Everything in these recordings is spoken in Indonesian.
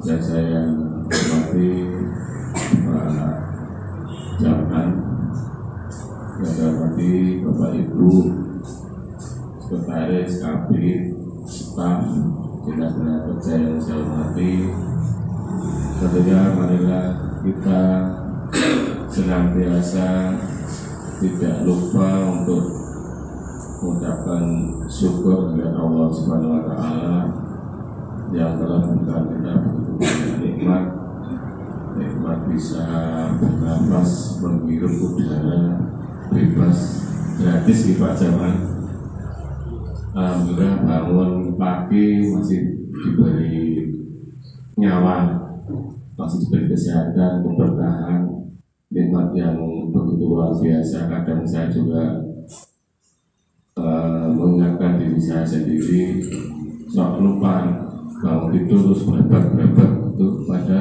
yang saya hormati Pak Jamhan, yang saya hormati Bapak Ibu Sekretaris, Kabit, staf, dinas tenaga kerja yang saya hormati. Tentunya marilah kita senantiasa tidak lupa untuk mengucapkan syukur kepada Allah Subhanahu wa Ta'ala yang telah memberikan kita begitu banyak nikmat bisa bernafas, menghirup udara bebas gratis di Pak Jamhan. Alhamdulillah bangun pagi masih diberi nyawa, masih diberi kesehatan, keberkahan, nikmat yang begitu luar biasa. Kadang saya juga mengingatkan diri saya sendiri, sok lupa bangun itu terus berat itu pada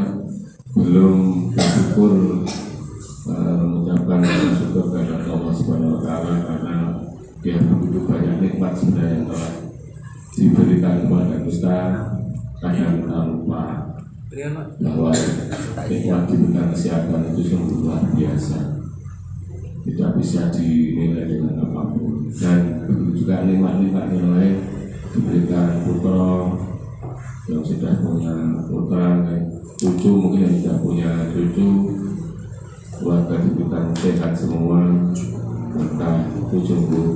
belum bersyukur, mengucapkan syukur kepada Allah Subhanahu wa Ta'ala karena dia begitu banyak nikmat sebenarnya yang telah diberikan kepada kita. Kadang kita lupa bahwa nikmat diberikan kesehatan itu sungguh luar biasa, tidak bisa dinilai dengan apapun. Dan begitu juga nikmat-nikmat yang lain diberikan putra yang sudah punya putra, cucu mungkin yang tidak punya cucu, keluarga diberikan sehat semua, maka itu sungguh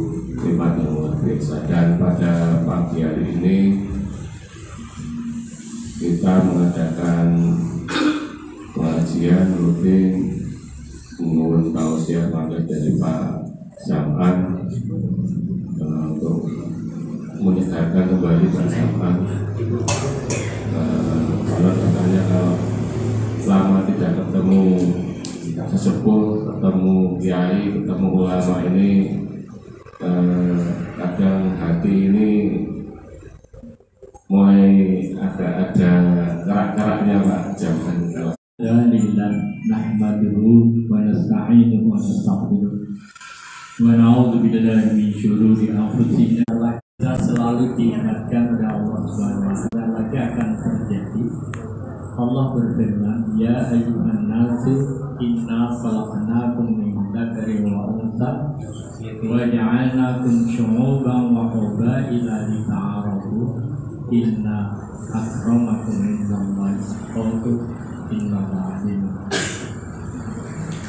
nikmat yang luar biasa. Dan pada pagi hari ini kita mengadakan pengajian rutin menurut tausiah mandat dari Pak Jamhan untuk menyegarkan kembali Pak Jamhan. Kalau katanya kalau lama tidak ketemu sesepuh, ketemu kiai, ketemu ulama ini, kadang hati ini mulai ada kerak-keraknya Pak Jamhan. Alhamdulillah, nahmaduhu wa nasta'inuhu wa nastaghfiruh wa na'udzu billahi min syururi anfusina. Kita selalu diingatkan oleh Allah Subhanahu wa Ta'ala lagi akan terjadi. Allah berfirman, ya ayyuhan nasu inna khalaqnakum min dzakarin wa untha wa ja'alnakum syu'uban wa qabaila lita'arafu inna akramakum indallahi atqakum innallaha alim.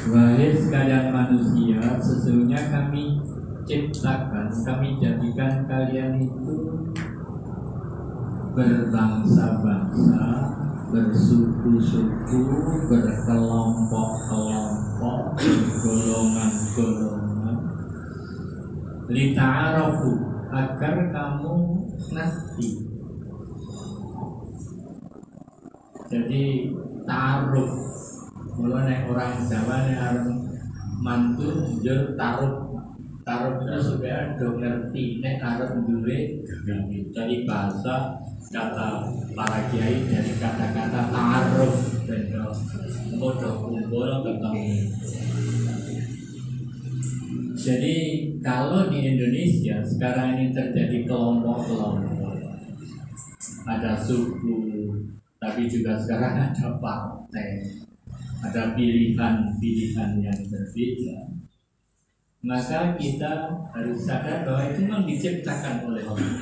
Wahai sekalian manusia, sesungguhnya kami ciptakan, kami jadikan kalian itu berbangsa-bangsa, bersuku-suku, berkelompok-kelompok, bergolongan-golongan, lita'arafu, agar kamu ngerti. Jadi ta'aruf, mulai orang Jawa nih orang mantu jur ta'aruf itu supaya do ngerti nek arep duwe dari bahasa kata para kiai, dari kata-kata ta'aruf dan podo kumpul ketemu. Jadi kalau di Indonesia sekarang ini terjadi kelompok-kelompok, ada suku, tapi juga sekarang ada partai, ada pilihan-pilihan yang berbeda. Maka kita harus sadar bahwa itu memang diciptakan oleh Allah.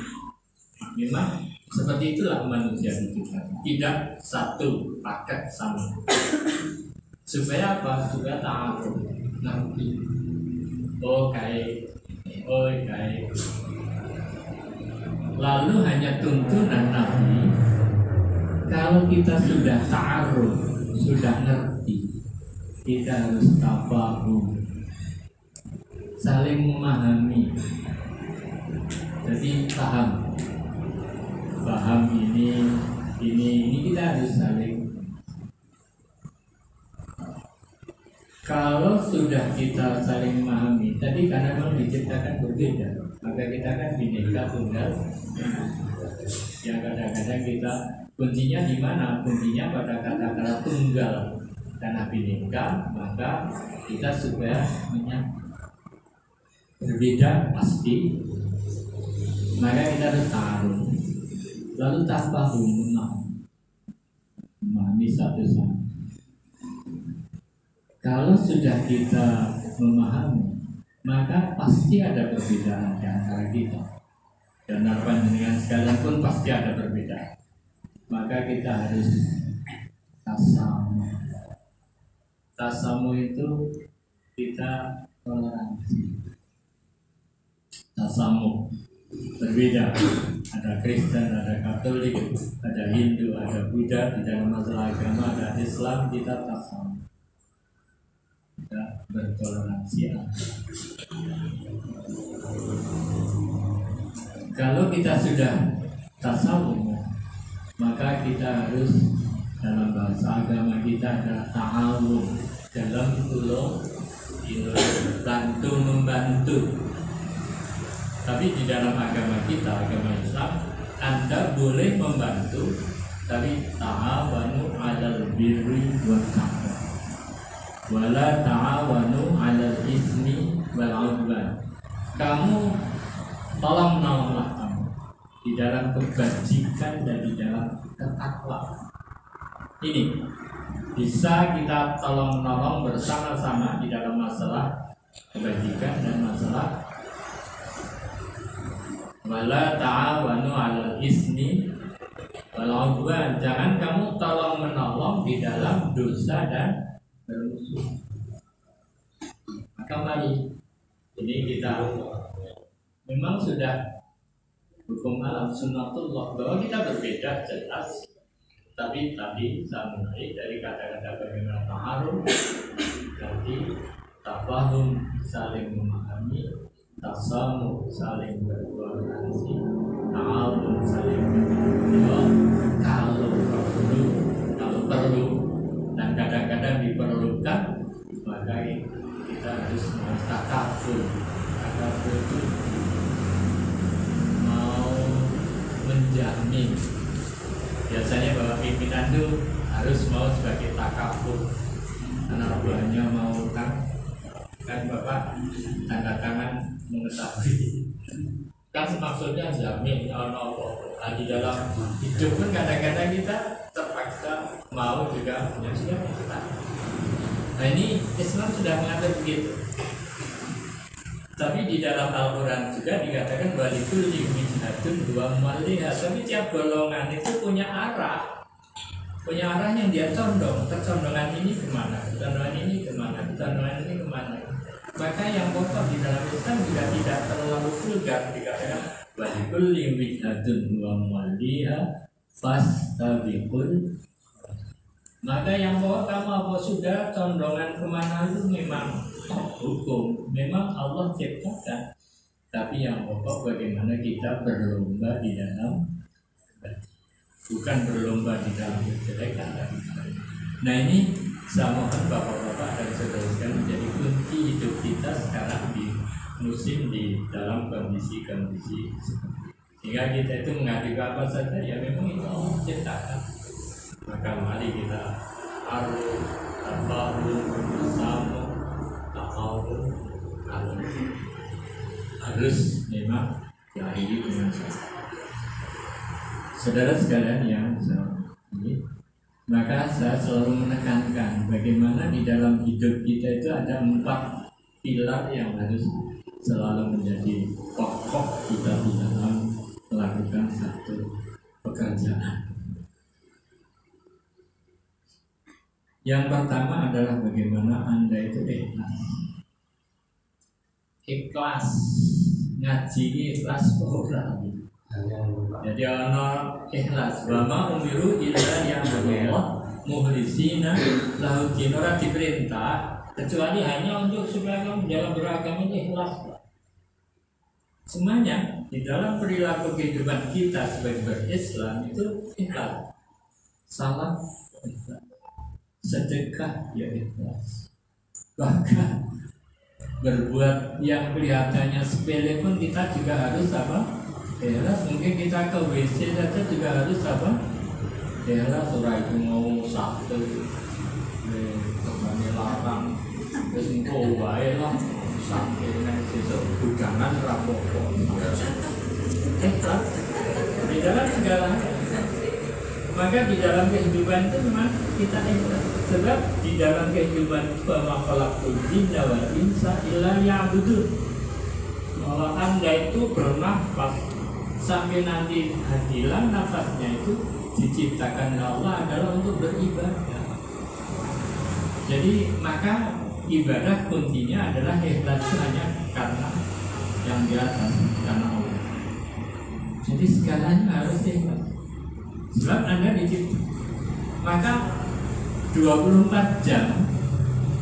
Memang seperti itulah manusia diciptakan, tidak satu paket sama. Supaya apa? Supaya ta'aruf, nanti oh kayak lalu hanya tuntunan Nabi. Kalau kita sudah ta'aruf, sudah ngerti, kita harus tafahum, saling memahami. Jadi paham ini kita harus saling. Kalau sudah kita saling memahami, tadi karena memang diciptakan berbeda, maka kita kan bineka tunggal. Ya kadang-kadang kita kuncinya di mana? Kuncinya pada kata-kata tunggal. Karena bineka, maka kita supaya berbeda pasti, maka kita harus taruh. Lalu tafahum, memahami satu sama. Kalau sudah kita memahami, maka pasti ada perbedaan di antara kita. Dan panjenengan sekalian pun pasti ada perbedaan. Maka kita harus tasamu. Tasamu itu kita toleransi. Tasamu berbeda. Ada Kristen, ada Katolik, ada Hindu, ada Buddha. Di dalam masalah agama ada Islam, kita tasamu. Kita bertoleransi. Kalau kita sudah tasawuf, maka kita harus, dalam bahasa agama kita ada ta'awun, dalam tulung bantu membantu. Tapi di dalam agama kita, agama Islam, Anda boleh membantu, tapi ta'awanu 'alal birri wat taqwa wala ta'awanu 'alal ismi wal 'udwan. Kamu tolong menolonglah kamu di dalam kebajikan dan di dalam ketakwaan. Ini bisa kita tolong menolong bersama-sama di dalam masalah kebajikan dan masalah wala ta'awanu 'alal ismi wal 'udwan. Jangan kamu tolong menolong di dalam dosa dan bermusuh. Maka mari ini kita memang sudah hukum alam sunnatullah bahwa kita berbeda jelas. Tapi tadi saya menarik dari kata-kata bagaimana taharuf, nanti tafahum saling memahami, tasamu saling bertoleransi, ta'awun saling bertolong kalau perlu dan kadang-kadang diperlukan, maka kita harus takaful. Takaful itu mau menjamin. Biasanya bahwa pimpinan itu harus mau sebagai takaful. Karena buahnya mau kan Bapak tanda tangan mengetahui. Kan maksudnya jamin Allah di dalam hidup pun kadang-kadang kita terpaksa mau juga punya siapa kita. Nah ini Islam sudah mengatur begitu. Tapi di dalam Al-Quran juga dikatakan walikul wijhatun dua maliha. Tapi tiap golongan itu punya arah yang dia condong. Kecondongan ini kemana? Kecondongan ini kemana? Kecondongan ini kemana? Maka yang pokok di dalam Islam juga tidak terlalu vulgar. Dikatakan walikul wijhatun dua maliha fastabiqul. Maka yang pokok kamu apa sudah condongan kemana itu memang hukum, memang Allah ciptakan. Tapi yang pokok bagaimana kita berlomba di dalam, bukan berlomba di dalam kejelekan. Nah ini saya mohon bapak-bapak dan saudara menjadi kunci hidup kita sekarang di musim di dalam kondisi-kondisi sehingga kita itu menghadapi apa saja ya memang itu Allah ciptakan. Maka mari kita harus harus memang diakhiri dengan saudara sekalian yang ini. Maka saya selalu menekankan bagaimana di dalam hidup kita itu ada 4 pilar yang harus selalu menjadi pokok kita di dalam melakukan satu pekerjaan. Yang pertama adalah bagaimana Anda itu ikhlas. Ikhlas ngaji ikhlas orang. Jadi ana ikhlas. Wa ma umiru illa liya'budu mukhlisina lahu din. Ora diperintah kecuali hanya untuk supaya kamu dalam beragama ini ikhlas. Semuanya di dalam perilaku kehidupan kita sebagai berislam itu ikhlas. Salat ikhlas. Sedekah ya ikhlas. Bahkan berbuat yang kelihatannya sepele pun kita juga harus apa? Ikhlas. Mungkin kita ke WC saja juga harus apa? Ikhlas. Surah itu mau satu kembali larang terus engkau baik lah sampai besok bujangan rapopo. Ikhlas di dalam segala Maka di dalam kehidupan itu memang kita ikhlas. Sebab di dalam kehidupan itu bahwa khalaqul jinna wal insa illa liya'budun. Bahwa Anda itu bernafas sampai nanti hilang nafasnya itu diciptakan Allah adalah untuk beribadah. Jadi maka ibadah kuncinya adalah ikhlas hanya karena yang di atas, karena Allah. Jadi segalanya harus ikhlas. Sebab Anda dicipta. Maka 24 jam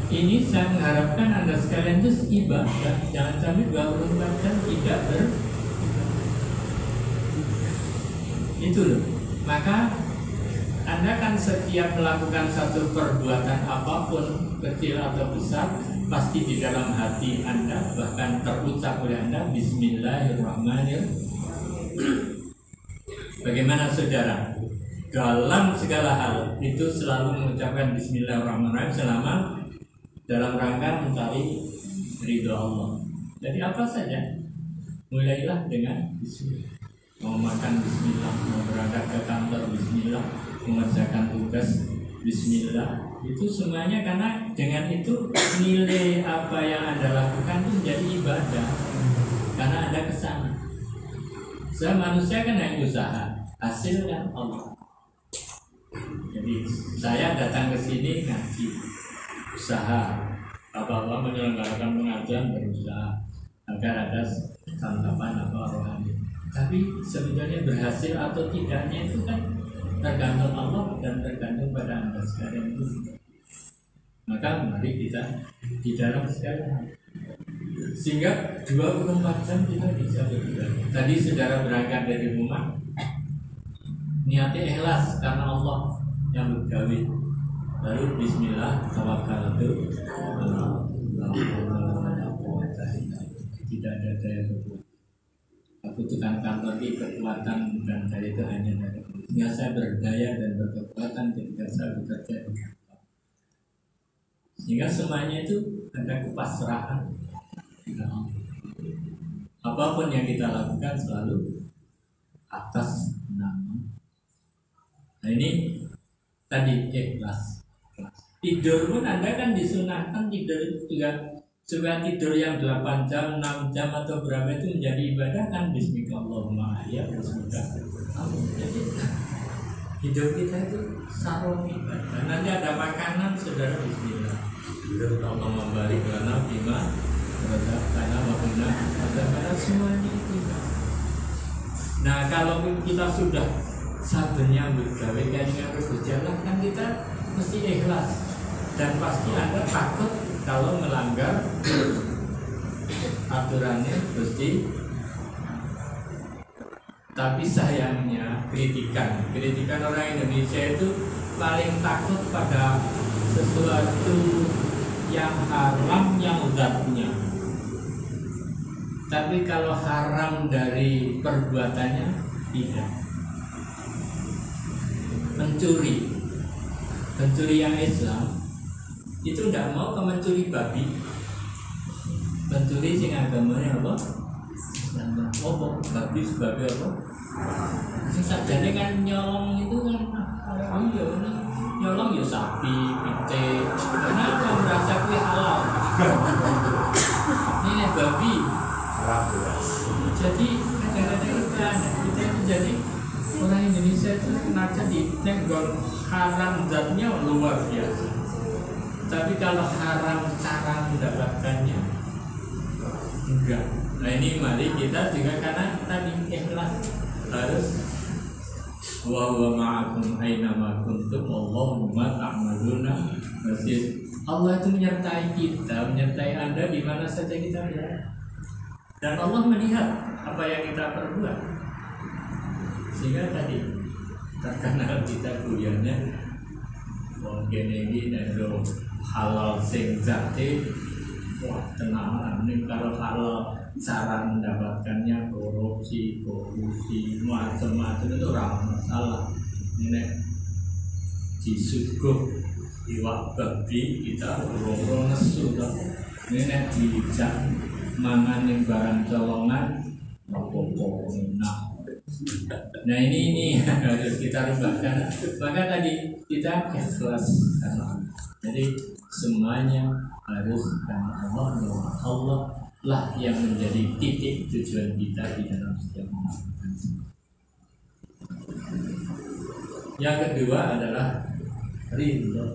ini saya mengharapkan Anda sekalian itu ibadah. Jangan sampai 24 jam tidak itu loh. Maka Anda kan setiap melakukan satu perbuatan apapun, kecil atau besar, pasti di dalam hati Anda bahkan terucap oleh Anda Bismillahirrahmanirrahim. Bagaimana saudara? Dalam segala hal itu selalu mengucapkan Bismillahirrahmanirrahim selama dalam rangka mencari ridho Allah. Jadi apa saja, mulailah dengan Bismillah. Mau makan Bismillah, mau berangkat ke kantor Bismillah, mengerjakan tugas Bismillah. Itu semuanya karena dengan itu nilai apa yang Anda lakukan itu menjadi ibadah. Karena Anda kesana. Saya manusia kan yang usaha, hasil kan Allah. Jadi saya datang ke sini ngaji, usaha, apa-apa menyelenggarakan pengajian berusaha agar ada santapan apa rohani. Tapi sebenarnya berhasil atau tidaknya itu kan tergantung Allah dan tergantung pada Anda sekalian itu. Maka mari kita di dalam segala hal. Sehingga 24 jam kita bisa beribadah. Tadi saudara berangkat dari rumah, niatnya ikhlas karena Allah yang bergawe. Lalu Bismillah, tawakkaltu tidak ada daya berbuat. Aku tukang kantor di kekuatan dan daya itu hanya dari Allah. Sehingga saya berdaya dan berkekuatan ketika saya bekerja di kantor. Sehingga semuanya itu ada kepasrahan. Apapun yang kita lakukan selalu atas nama. Nah ini tadi ikhlas. Tidur pun Anda kan disunahkan tidur juga tidur yang 8 jam, 6 jam atau berapa itu menjadi ibadah kan. Bismillahirrahmanirrahim ya, bismillah. Jadi hidup kita itu sarung ibadah. Nanti ada makanan saudara bismillah. Allah memberi lana bima karena makna karena semuanya itu. Nah kalau kita sudah sabarnya bergawe dengan berjalan kan kita mesti ikhlas dan pasti Anda takut kalau melanggar aturannya pasti. Tapi sayangnya kritikan orang Indonesia itu paling takut pada sesuatu yang haram yang zatnya. Tapi kalau haram dari perbuatannya tidak. Pencuri yang Islam itu tidak mau mencuri babi. Pencuri sing agamanya apa? Apa? Babi sebagai apa? Sajane kan nyolong itu kan nyolong ya sapi, pitik. Kenapa merasa kuwi halal? Ini babi. Jadi kadang-kadang kita jadi orang Indonesia itu naca di tenggol haram zatnya luar biasa. Tapi kalau haram cara mendapatkannya enggak. Nah ini mari kita juga karena tadi ikhlas harus wa huwa ma'akum aina ma kuntum wallahu ma ta'maluna basir. Allah itu menyertai kita, menyertai Anda di mana saja kita berada. Dan Allah melihat apa yang kita perbuat. Sehingga tadi terkenal kita kuliahnya mungkin ini nero halal sing zate. Wah tenang, ini kalau cara mendapatkannya korupsi, macam-macam itu ramah masalah. Ini disuguh iwak babi kita roro nesu toh. Ini dijak mangan yang barang colongan, apa-apa enak. Nah ini harus kita rubahkan. Maka tadi kita ikhlas karena Allah. Jadi semuanya harus karena Allah. Bahwa Allah lah yang menjadi titik tujuan kita di dalam setiap melakukan. Yang kedua adalah ridho.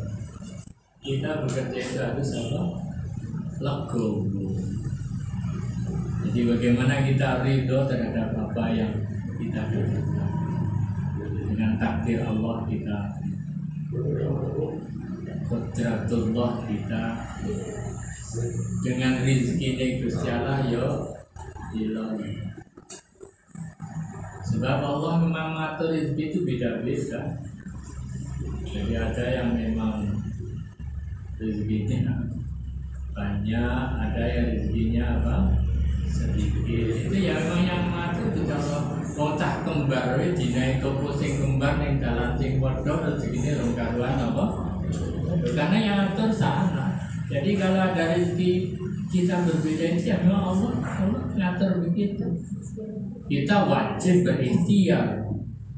Kita bekerja itu harus apa? Legowo. Jadi bagaimana kita ridho terhadap apa yang kita kerjakan. Dengan takdir Allah kita, qudratullah kita, dengan rizki Gusti Allah yo ilahi. Sebab Allah memang mengatur rizki itu beda-beda. Jadi ada yang memang rezekinya banyak, ada yang rezekinya apa? Sedikit. Itu ya memang yang mengatur itu. Kalau bocah kembar dinaik toko sing kembar ning dalan sing padha rezekine rong karuan apa? Karena yang atur sana. Jadi kalau ada rezeki kita berbeda itu ya memang Allah ngatur begitu. Kita wajib berikhtiar.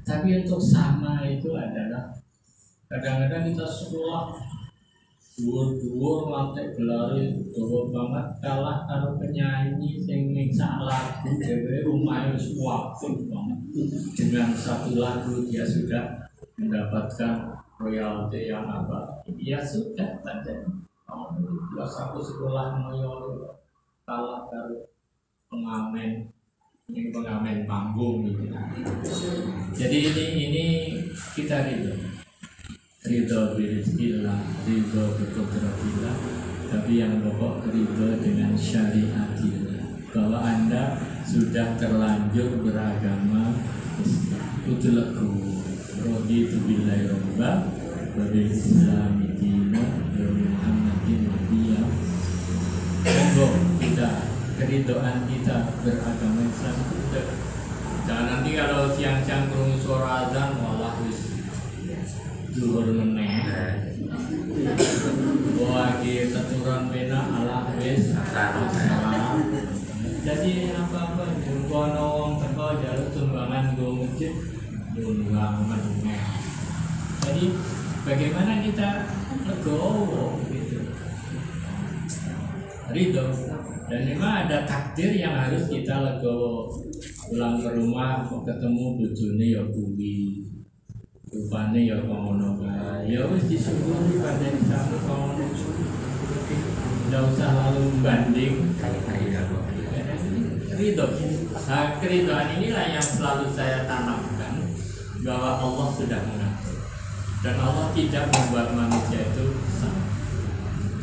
Tapi untuk sama itu adalah kadang-kadang kita sekolah dhuwur-dhuwur lantai gelare dawa banget kalah karo penyanyi sing mingsak lagu dhewe rumahe wis wapun banget. Dengan satu lagu dia sudah mendapatkan royalti yang apa? Ya sudah saja. Kalau satu sekolah ngoyo kalah karo pengamen, ini pengamen panggung gitu. Jadi ini kita ridho birizkillah, ridho biqudratillah, tapi yang pokok ridho dengan syariatillah. Bahwa Anda sudah terlanjur beragama utulaku raditu billahi robba wa bil islami dina wa muhammadin nabiyya. Monggo kita keridoan kita beragama Islam itu. Jangan nanti kalau siang-siang krungu suara azan malah wis zuhur meneh. Wagi teturan pena ala wis jadi apa-apa kono wong teko jaluk sumbangan go masjid nyumbang meneh. Jadi bagaimana kita legowo gitu. Ridho. Dan memang ada takdir yang harus kita legowo. Pulang ke rumah ketemu bojone ya kuwi. Rupane ya kono kae. Ya wis disyukuri pada sama kono. Enggak usah lalu banding ridho. Nah, keridhaan inilah yang selalu saya tanamkan bahwa Allah sudah mengatur dan Allah tidak membuat manusia itu sama.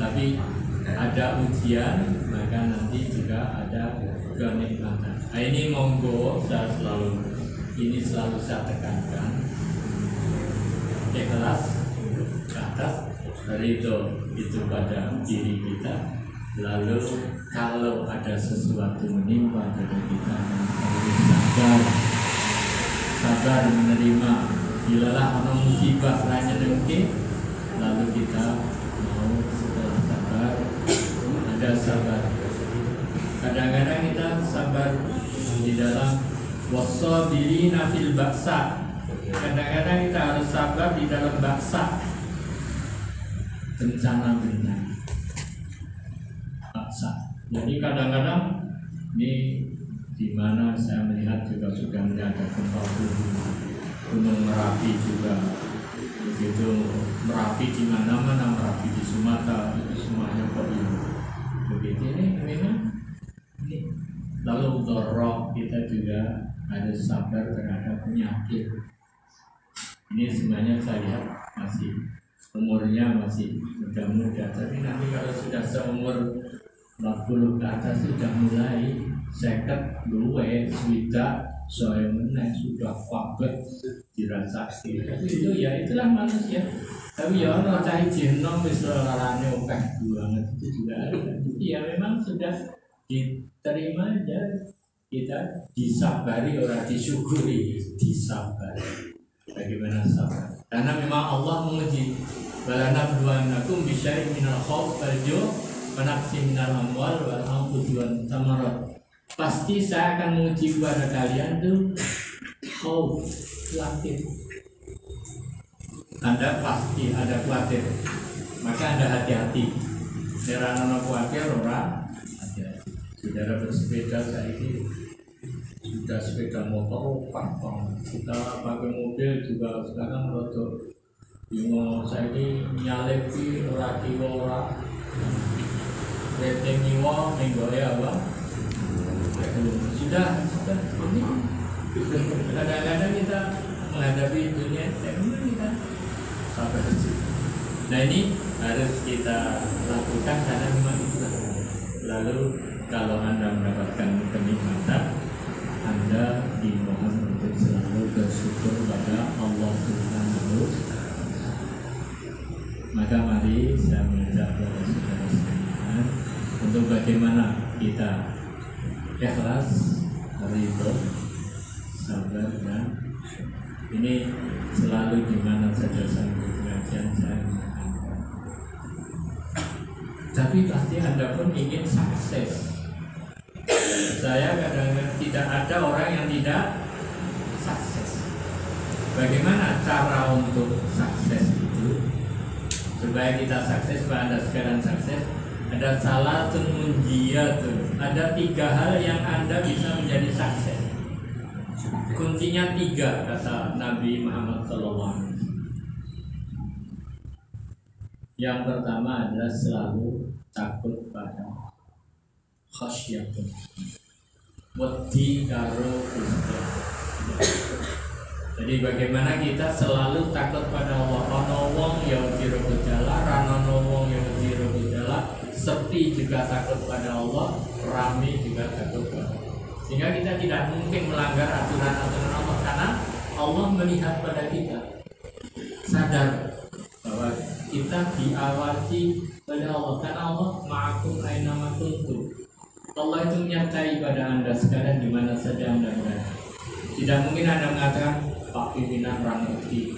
Tapi ada ujian, maka nanti juga ada kenikmatan. Nah, ini monggo saya selalu saya tekankan. Ikhlas ke atas, ridho itu pada diri kita. Lalu kalau ada sesuatu menimpa pada kita, harus sabar menerima. Bilalah ada musibah lainnya dengki, lalu kita mau setelah sabar ada sabar. Kadang-kadang kita sabar di dalam wasabirina fil ba'sa. Kadang-kadang kita harus sabar di dalam baksa, bencana. Jadi kadang-kadang ini di mana saya melihat juga sudah ada gempa bumi, Gunung Merapi juga begitu. Merapi di mana-mana, Merapi di Sumatera itu semuanya kok begitu. Ini memang ini. Lalu dorok kita juga harus sabar terhadap penyakit. Ini sebenarnya saya lihat masih umurnya masih muda-muda, tapi nanti kalau sudah seumur 40 ke atas sudah mulai seket luwe swida saya meneh sudah paket dirasakan. Itu ya itulah manusia. Tapi ya ono cah jenong wis larane akeh banget itu juga ada. Ya memang sudah diterima aja, kita disabari orang disyukuri, disabari. Bagaimana sabar? Karena memang Allah menguji. Balana berduanakum bisyai minal khauf wal ju' wa naqsin minal amwal wal anfusi wan thamarat. Pasti saya akan menguji kepada kalian tuh khawatir. Anda pasti ada khawatir, maka Anda hati-hati. Nerana khawatir orang hati-hati. Saudara bersepeda ini sudah sepeda motor pantang, kita pakai mobil juga sekarang rodo. Bingung saya ini nyalepi raki ora rating nyiwa minggu apa? Sudah ini kadang-kadang kita menghadapi dunia teknologi kita sampai ke situ. Nah ini harus kita lakukan karena memang itu. Lalu kalau Anda mendapatkan kenikmatan, Anda dimohon untuk selalu bersyukur pada Allah Subhanahu. Maka mari saya mengajak kepada saudara sekalian untuk bagaimana kita ikhlas, ridho, sabar dan ini selalu di mana saja saya pengajian saya menekankan. Tapi pasti Anda pun ingin sukses. Saya kadang-kadang tidak ada orang yang tidak sukses. Bagaimana cara untuk sukses itu? Supaya kita sukses, supaya Anda sekarang sukses, ada salah munjiyatun. Ada 3 hal yang Anda bisa menjadi sukses. Kuncinya 3 kata Nabi Muhammad SAW. Yang pertama adalah selalu takut pada khasyatun. Wedi karo Gusti. Jadi bagaimana kita selalu takut pada Allah. Ono wong ya wedi gejala, rano wong ya wedi gejala, sepi juga takut pada Allah, rame juga takut pada Allah. Sehingga kita tidak mungkin melanggar aturan-aturan Allah karena Allah melihat pada kita. Sadar bahwa kita diawasi oleh Allah karena Allah ma'akum aina ma kuntum. Allah itu menyertai pada Anda sekalian di mana saja Anda berada. Tidak mungkin Anda mengatakan Pak pimpinan rangerti,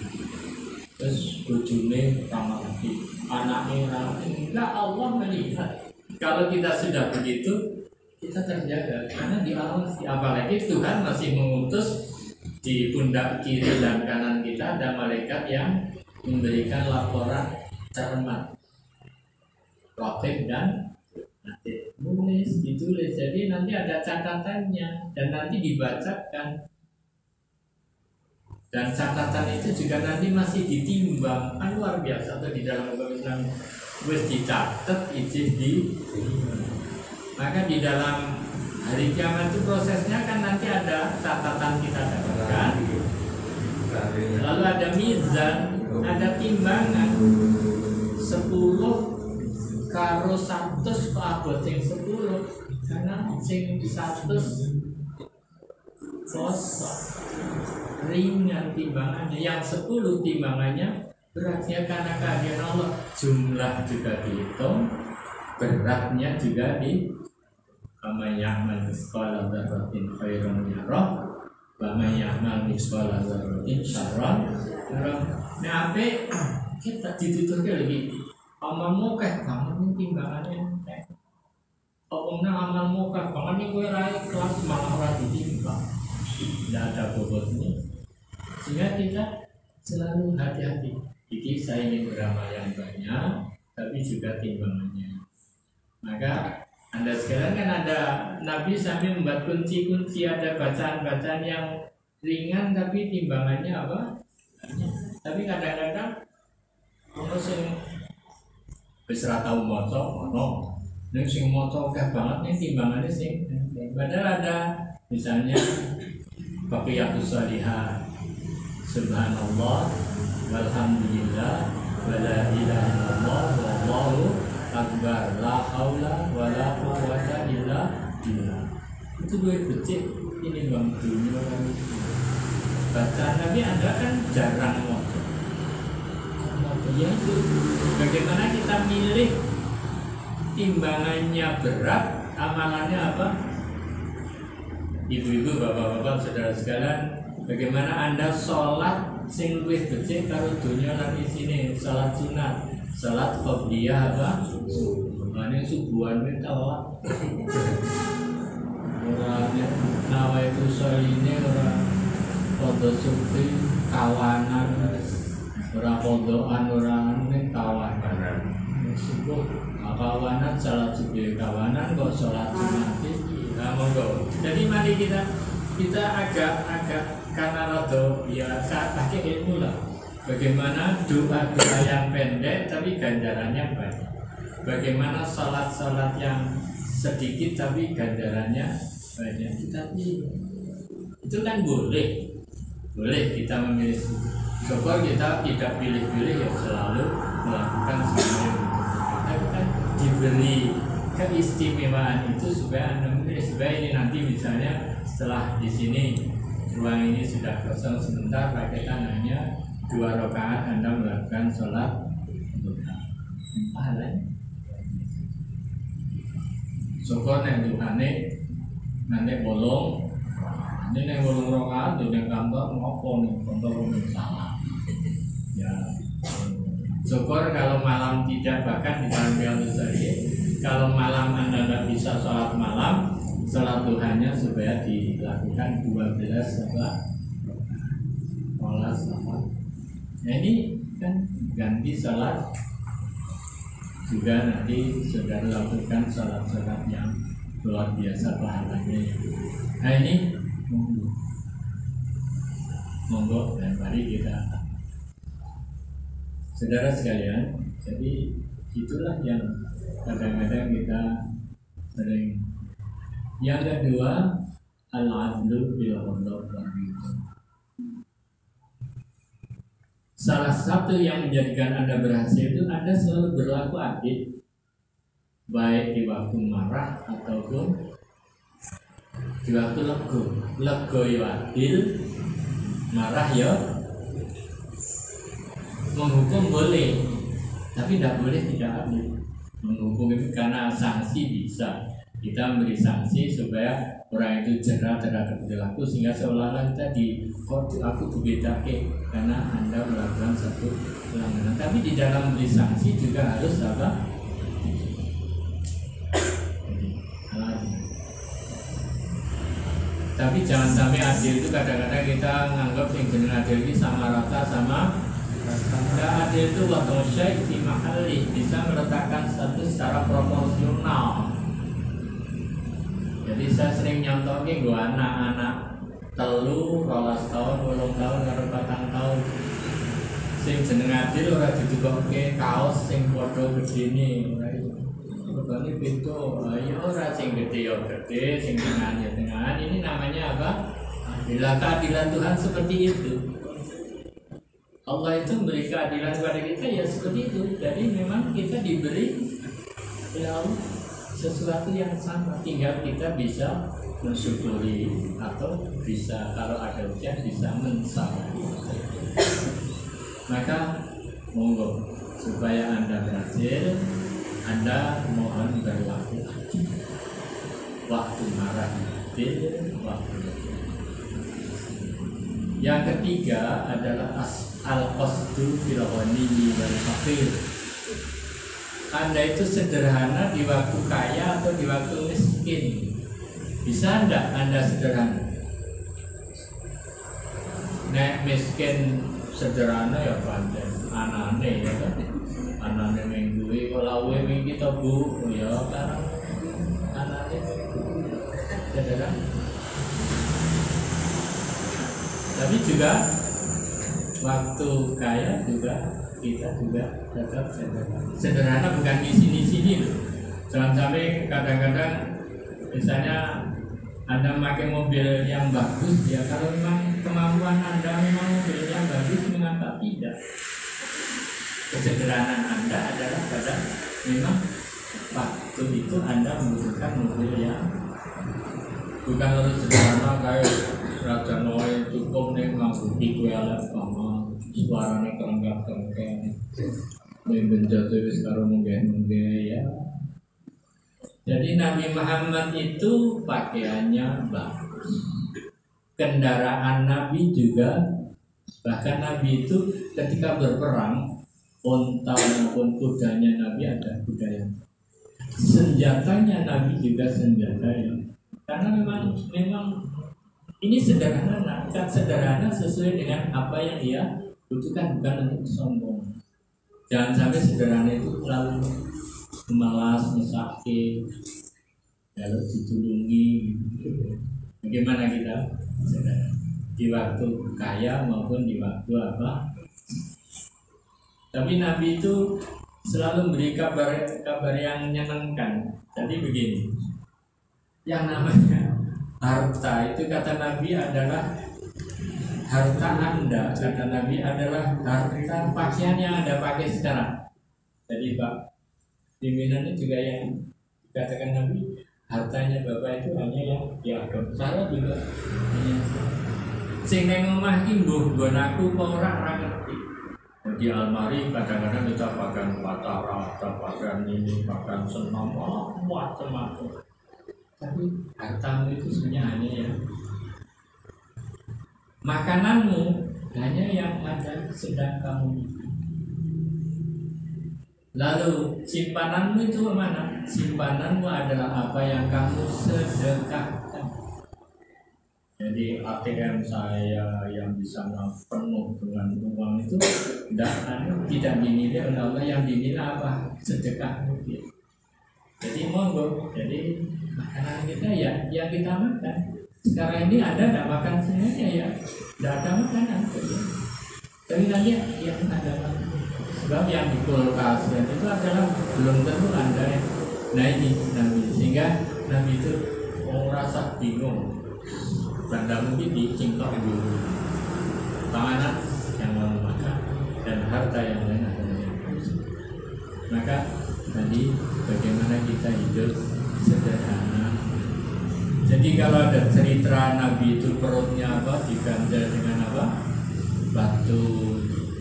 terus bojone rangerti, anaknya rangerti. Enggak, Allah melihat. Kalau kita sudah begitu, kita terjaga karena diawasi. Apalagi Tuhan masih mengutus di pundak kiri dan kanan kita ada malaikat yang memberikan laporan cermat, rotib dan nanti nulis, ditulis. Jadi nanti ada catatannya dan nanti dibacakan. Dan catatan itu juga nanti masih ditimbang. Kan luar biasa tuh di dalam agama Islam. Wis dicatat, ijih di. Maka di dalam hari kiamat itu prosesnya kan nanti ada catatan kita dapatkan. Lalu ada mizan, ada timbangan 10 karo 100 kok abot sing 10 karena sing 100 kosong ringan timbangannya, yang 10 timbangannya beratnya karena kehadiran Allah. Jumlah juga dihitung, beratnya juga di Wa ya'mal mithqala dzarratin khairan yarah wa man ya'mal mithqala dzarratin syarran yarah. Nah, ape kita dituturke lagi. Amalmu keh banget timbangannya. Pokoknya amalmu keh banget nih kowe ra kelas malah ora ditimbang. Tidak ada bobotnya. Sehingga kita selalu hati-hati. Jadi saya ingin beramal yang banyak, tapi juga timbangannya. Maka Anda sekarang kan ada Nabi sambil membuat kunci-kunci, ada bacaan-bacaan yang ringan tapi timbangannya apa? Tapi kadang-kadang ono sing wis ra tau maca ono. Ning sing maca akeh banget ning timbangannya sing padahal ada misalnya baqiyatus shalihah, subhanallah walhamdulillah wala ilaha illallah wallahu akbar, la haula wala quwwata illa billah. Itu gue becik ini bang dunia kan. Bacaan Nabi Anda kan jarang ngomong. Ya itu bagaimana kita milih timbangannya berat, amalannya apa? Ibu-ibu, bapak-bapak, saudara sekalian, bagaimana Anda sholat sing luwih becik karo dunia lan isine, sholat sunat, sholat qobliyah apa? Mane subuhan wis tawak. Ora nawaitu sholine ora podo sukti kawanan ora podoan ora ning kawanan syukur kawanan salat subuh kawanan kok salat Jumat nah monggo. Jadi mari kita agak karena rada ya pakai ilmu lah. Bagaimana doa-doa yang pendek tapi ganjarannya banyak. Bagaimana salat-salat yang sedikit tapi ganjarannya banyak. Tapi itu kan boleh kita memilih. Coba kita tidak pilih-pilih ya selalu melakukan semua itu. Tapi kan diberi keistimewaan itu supaya Anda memilih, supaya ini nanti misalnya setelah di sini ruang ini sudah kosong sebentar, pakaikan hanya 2 rakaat Anda melakukan sholat duha. Pahalanya. Syukur nek duhane nanti bolong. Ini nek bolong rakaat di kantor ngopo nih, kantor salah. Ya. Syukur kalau malam tidak, bahkan di tanggal sehari kalau malam Anda tidak bisa sholat malam, sholat duhanya supaya dilakukan 12 sholat. Nah ini kan ganti sholat juga nanti sudah lakukan sholat-sholat yang luar biasa pahalanya. Nah ini monggo dan mari kita, saudara sekalian. Jadi itulah yang kadang-kadang kita sering. Yang kedua, al-adlu bil qada. Salah satu yang menjadikan Anda berhasil itu Anda selalu berlaku adil, baik di waktu marah ataupun di waktu lego. Lego ya adil, marah ya menghukum boleh, tapi tidak boleh tidak adil. Menghukum itu karena sanksi bisa. Kita memberi sanksi supaya orang itu jerah terhadap perilaku, sehingga seolah-olah kita aku dibedake karena Anda melakukan satu pelanggaran. Tapi di dalam memberi sanksi juga harus apa? Tapi jangan sampai adil itu kadang-kadang kita menganggap yang jenis adil ini sama rata sama. Tidak adil itu waktu syekh di mahali bisa meletakkan satu secara proporsional. Jadi saya sering nyontohin gue anak-anak telu, 12 tahun, 8 tahun, 4 tahun. Sing jeneng adil ora ditukokke kaos sing padha gedene. Rupane pintu, ya ora sing gede ya gede, sing tengah ya tengah. Ini namanya apa? Bila keadilan Tuhan seperti itu. Allah itu memberi keadilan kepada kita ya seperti itu. Jadi memang kita diberi sesuatu yang sama, tinggal kita bisa mensyukuri atau bisa kalau ada ujian bisa mensabar. Maka monggo supaya Anda berhasil, Anda mohon berlaku waktu marah, waktu. Yang ketiga adalah al-qasdu fil ghani wal faqir. Anda itu sederhana di waktu kaya atau di waktu miskin. Bisa enggak Anda sederhana? Nek miskin sederhana ya pandai, anane ya kan. Anane minggu kalau we minggu kita bu ya karena anane sederhana. Tapi juga waktu kaya juga kita juga tetap sederhana. Sederhana bukan di sini loh. Jangan sampai kadang-kadang misalnya Anda memakai mobil yang bagus, ya kalau memang kemampuan Anda memang mobilnya bagus, mengapa tidak? Kesederhanaan Anda adalah pada memang waktu itu Anda membutuhkan mobil yang bukan harus sederhana kayak Raja Noe cukup nih mampu dikuelat sama suaranya kerenggak-kerenggak menjatuh sekarang mungkin ya. Jadi Nabi Muhammad itu pakaiannya bagus, kendaraan Nabi juga, bahkan Nabi itu ketika berperang unta maupun kudanya Nabi ada kuda yang, senjatanya Nabi juga senjata yang, karena memang Ini sederhana, kan sederhana sesuai dengan apa yang dia butuhkan, bukan untuk sombong. Jangan sampai sederhana itu terlalu malas, mesake, lalu ditulungi. Bagaimana kita sederhana di waktu kaya maupun di waktu apa? Tapi Nabi itu selalu memberi kabar yang menyenangkan. Jadi begini, yang namanya harta itu kata Nabi adalah harta Anda, kata Nabi adalah harta pakaian yang Anda pakai sekarang. Jadi Pak pimpinannya juga yang dikatakan Nabi, hartanya Bapak itu hanya yang diagam. Saya juga sing nang omah iki mbuh nggon aku apa ora ngerti. Di almari kadang-kadang kita pakai batara, pakai ini, pakai senam, macam-macam. Tapi hartamu itu sebenarnya hanya yang makananmu, hanya yang ada sedang kamu. Lalu simpananmu itu mana? Simpananmu adalah apa yang kamu sedekahkan. Jadi ATM saya yang bisa penuh dengan uang itu tidak dinilai oleh Allah, yang dinilai apa? Sedekah. Jadi monggo, jadi makanan kita ya yang kita makan. Sekarang ini ada tidak makan semuanya ya, tidak ada makanan. Tapi nanti yang ada makan. Sebab yang di kulkas itu adalah belum tentu Anda. Nah ini Nabi, sehingga Nabi itu merasa bingung. Benda mungkin dicingkok dulu, panganan yang mau makan dan harta yang lain adalah yang harus. Maka tadi bagaimana kita hidup sederhana. Jadi kalau ada cerita Nabi itu perutnya apa diganjal dengan apa batu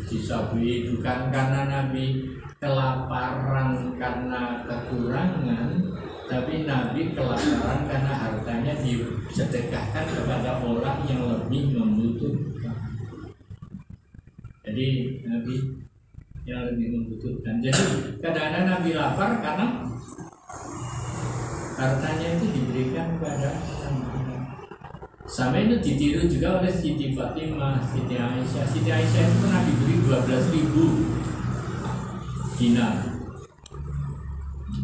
disabui, bukan karena Nabi kelaparan karena kekurangan, tapi Nabi kelaparan karena hartanya disedekahkan kepada orang yang lebih membutuhkan. Jadi Nabi yang lebih membutuhkan. Jadi kadang-kadang Nabi lapar karena hartanya itu diberikan kepada orang. Sampai itu ditiru juga oleh Siti Fatimah, Siti Aisyah. Siti Aisyah itu pernah diberi 12.000 dinar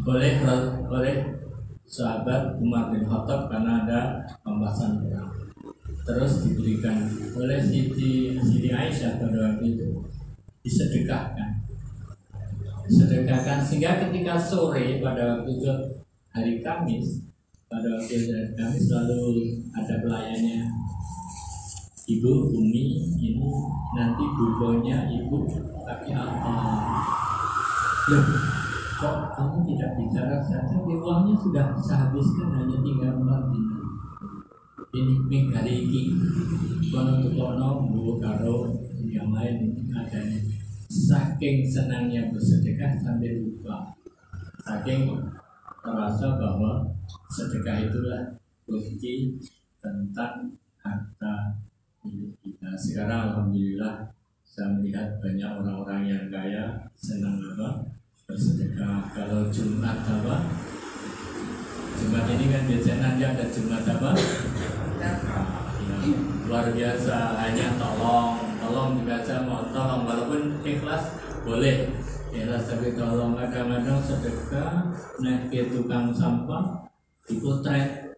oleh sahabat Umar bin Khattab karena ada pembahasan perang. Terus diberikan oleh Siti Aisyah pada waktu itu, disedekahkan sehingga ketika sore pada waktu itu hari Kamis, pada waktu hari Kamis selalu ada pelayannya. Ibu Umi ini nanti bubonya ibu pakai apa? Loh, kok kamu tidak bicara saja? Uangnya sudah saya habiskan, hanya tinggal 4 dinar. Ini minggali iki kono bu karo yang lain adanya. Saking senangnya bersedekah sampai lupa. Saking terasa bahwa sedekah itulah kunci tentang harta milik kita. Sekarang alhamdulillah saya melihat banyak orang-orang yang kaya senang apa bersedekah. Kalau Jumat apa? Jumat ini kan biasanya nanti ada Jumat apa? Ya, luar biasa, hanya tolong juga saya mau tolong, walaupun ikhlas boleh ikhlas, tapi tolong. Kadang-kadang sedekah naik ke tukang sampah dipotret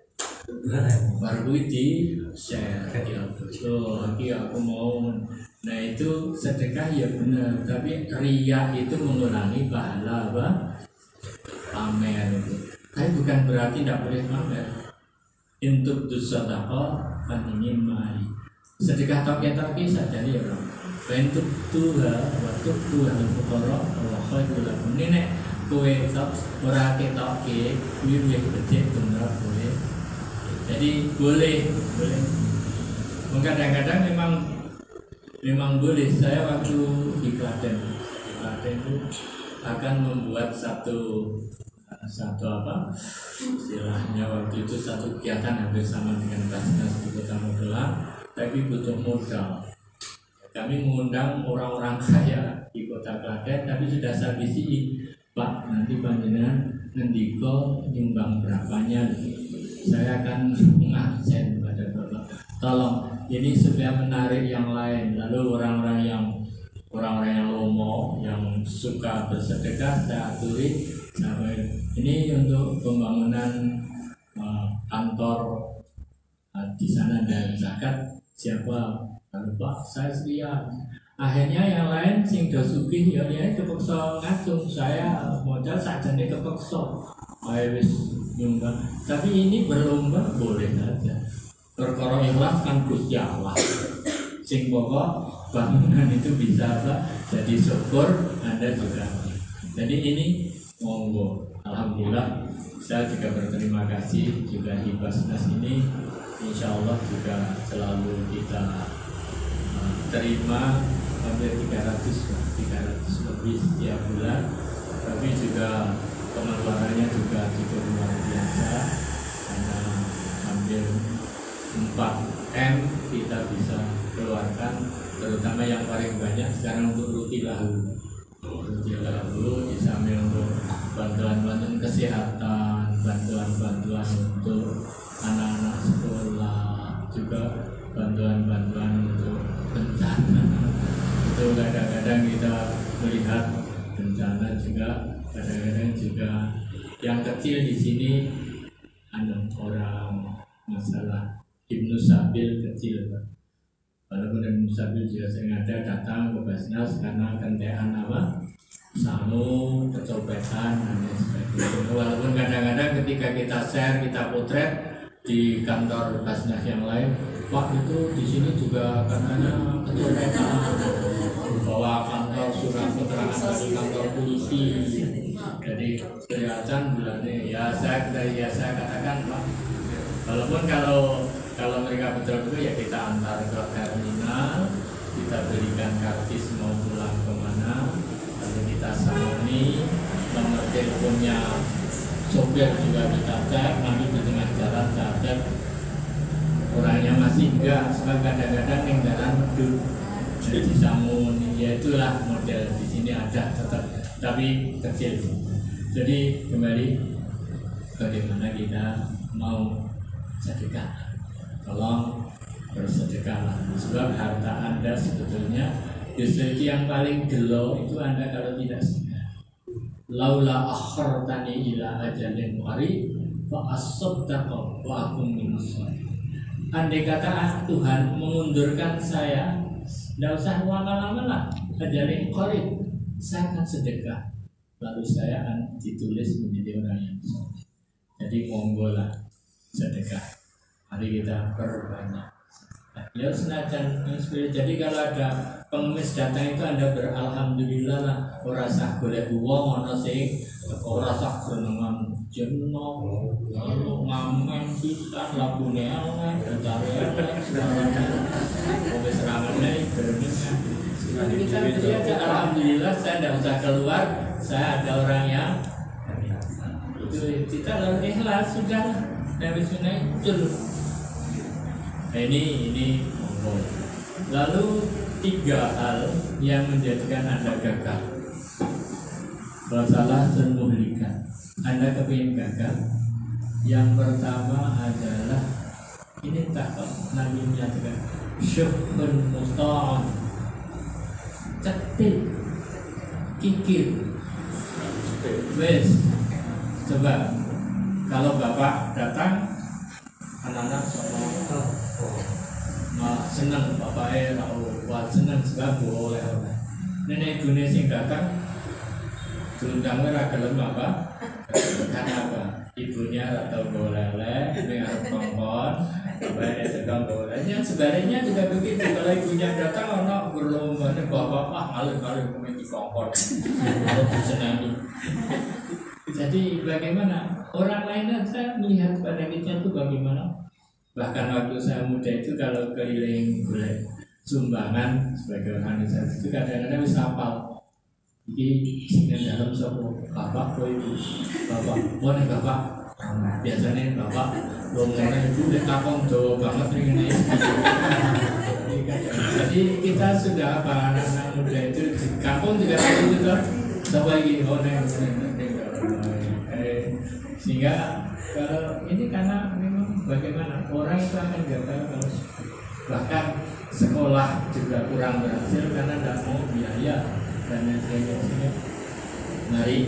baru di share ya betul, aku mau. Nah itu sedekah ya benar, tapi riya itu mengurangi pahala apa? Pamer itu. Tapi bukan berarti tidak boleh pamer. Untuk sedekah kan ingin mai sedekah toke-toke saja ya bro. Untuk waktu Tuhan fuqara wa khairul lakum. Nek kowe ora ketoke kuwi wis becik bener kowe. Jadi boleh. Kadang-kadang memang boleh. Saya waktu di Klaten itu akan membuat satu apa istilahnya waktu itu satu kegiatan hampir sama dengan Basnas di Kota Magelang, tapi butuh modal. Kami mengundang orang-orang kaya di Kota Klaten, tapi sudah saya bisi, Pak, nanti panjenengan ngendiko nyumbang berapanya, saya akan mengaksen pada Bapak. tolong ini supaya menarik yang lain. Lalu orang-orang yang lomo, yang suka bersedekah, saya aturi. Ini untuk pembangunan kantor di sana ada zakat. Siapa? Pak, saya setia. Akhirnya yang lain sing do sugih ya kepeksa ngacung, saya modal sajane kepeksa. Ayo wis nyumbang. Tapi ini berlomba boleh saja. Perkara ikhlas kan Gusti Allah. Sing pokok bangunan itu bisa apa? Jadi syukur Anda juga. Jadi ini monggo. Alhamdulillah saya juga berterima kasih juga Hibasnas ini insya Allah juga selalu kita terima hampir 300 lebih setiap bulan, tapi juga pengeluarannya juga cukup luar biasa karena hampir 4M kita bisa keluarkan, terutama yang paling banyak sekarang untuk Ruti Lahu di samping untuk bantuan-bantuan kesehatan, bantuan-bantuan untuk anak-anak sekolah, juga bantuan-bantuan untuk bencana. Itu kadang-kadang kita melihat bencana juga, kadang-kadang juga yang kecil di sini orang masalah Ibnu Sabil kecil, walaupun Ibnu Sabil juga sering ada datang ke Basnas karena kentean apa sangu, kecopetan dan sebagainya. Walaupun kadang-kadang ketika kita share, kita potret di kantor Basnas yang lain, Pak itu di sini juga katanya kecopetan, bawa kantor surat keterangan dari kantor polisi. Jadi kelihatan bulannya saya katakan Pak, walaupun kalau mereka betul-betul ya kita antar ke terminal, kita berikan karcis mau pulang kemana, lalu kita sangoni, nomor teleponnya sopir juga kita cek, nanti di tengah jalan saya cek orangnya masih enggak, sebab kadang-kadang yang jalan hidup jadi sangoni, ya itulah model di sini ada tetap, tapi kecil. Jadi kembali bagaimana kita mau sedekah, tolong bersedekahlah, sebab harta Anda sebetulnya justru yang paling gelo itu Anda kalau tidak sedekah. Laula akhartani ila ajalin qarib fa asaddaq wa akum minas shalihin. Andai kata Tuhan mengundurkan saya, tidak usah lama-lama lah, ajalin qarib, saya akan sedekah, lalu saya akan ditulis menjadi orang yang soleh. Jadi monggo lah sedekah. Mari kita perbanyak. Ya senajan inspirasi. Jadi kalau ada pengemis datang itu Anda beralhamdulillah lah. Ora sah golek wong ana sing ora sah grenengan jeneng, ngamen pisan labune elek, dicari elek, wong serangan nek grenengan. Jadi alhamdulillah saya tidak usah keluar, saya ada orang yang itu kita lalu ikhlas sudah dari sunai itu. Ini lalu 3 hal yang menjadikan Anda gagal. Masalah dan muhlikan. Anda kepingin gagal. Yang pertama adalah ini takut Nabi menyatakan syuhun musta'an, cetil, kikir. Wes, coba kalau bapak datang, anak-anak sama senang bapaknya wah senang sebab boleh nenek gune sing datang diundang ora gelem apa karena apa ibunya atau boleh dengan kongkon bapaknya sedang bolehnya sebaliknya juga begitu kalau ibunya datang ono berlomba bapak alih-alih komedi kongkon kalau disenangi. Jadi bagaimana orang lain saja melihat pada kita itu bagaimana. Bahkan waktu saya muda itu kalau keliling boleh sumbangan sebagai organisasi itu kadang-kadang bisa hafal. Jadi dalam sopo bapak, ibu, bapak, boleh bapak. Biasanya bapak, ngomongnya ibu udah takong jauh banget ini. Jadi kita sudah apa anak-anak muda itu di kampung juga begitu tuh. Coba lagi sehingga kalau ini karena memang bagaimana orang itu akan gagal kalau Bahkan sekolah juga kurang berhasil karena tidak mau biaya dan lain sebagainya. Mari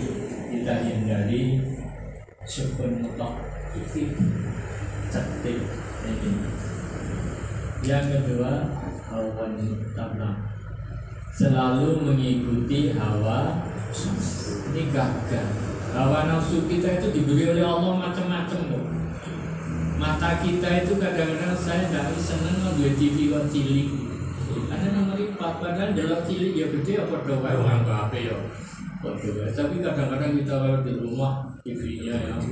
kita hindari sukun mutlak itu cetik ini. Yang kedua, hawa mutlak, selalu mengikuti hawa nafsu. Ini gagal. Hawa nafsu kita itu diberi oleh Allah macam-macam loh. Mata kita itu kadang-kadang saya tidak seneng ngambil TV kok cilik. Ada nomor 4 padahal dalam cilik ya gede apa doa orang apa ya. Tapi kadang-kadang kita kalau di rumah TV-nya yang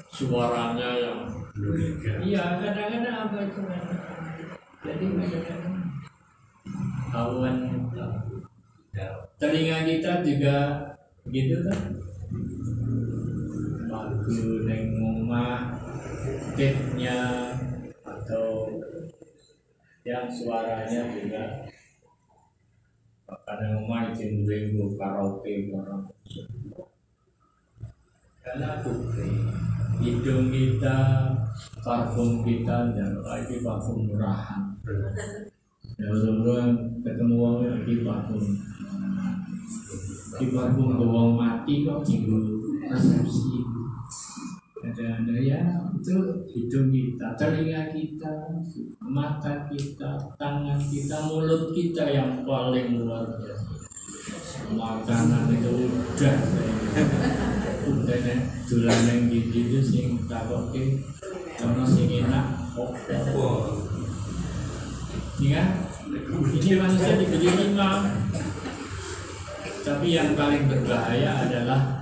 suaranya yang iya kadang-kadang apa itu. Jadi kadang-kadang hawan telinga kita juga gitu kan. Lagu neng omah tipnya atau yang suaranya juga kadang rumah izin dulu karaoke barang karena hidung kita, parfum kita dan lagi parfum murahan. Orang ketemu orang lagi parfum di parfum doang mati kok jigo resepsi. Ada ya itu hidung kita, telinga kita, mata kita, tangan kita, mulut kita yang paling luar biasa. Makanan itu udah nih jualan yang gitu sing takoke karena sing enak kok. Ingat, ini manusia diberi 5, tapi yang paling berbahaya adalah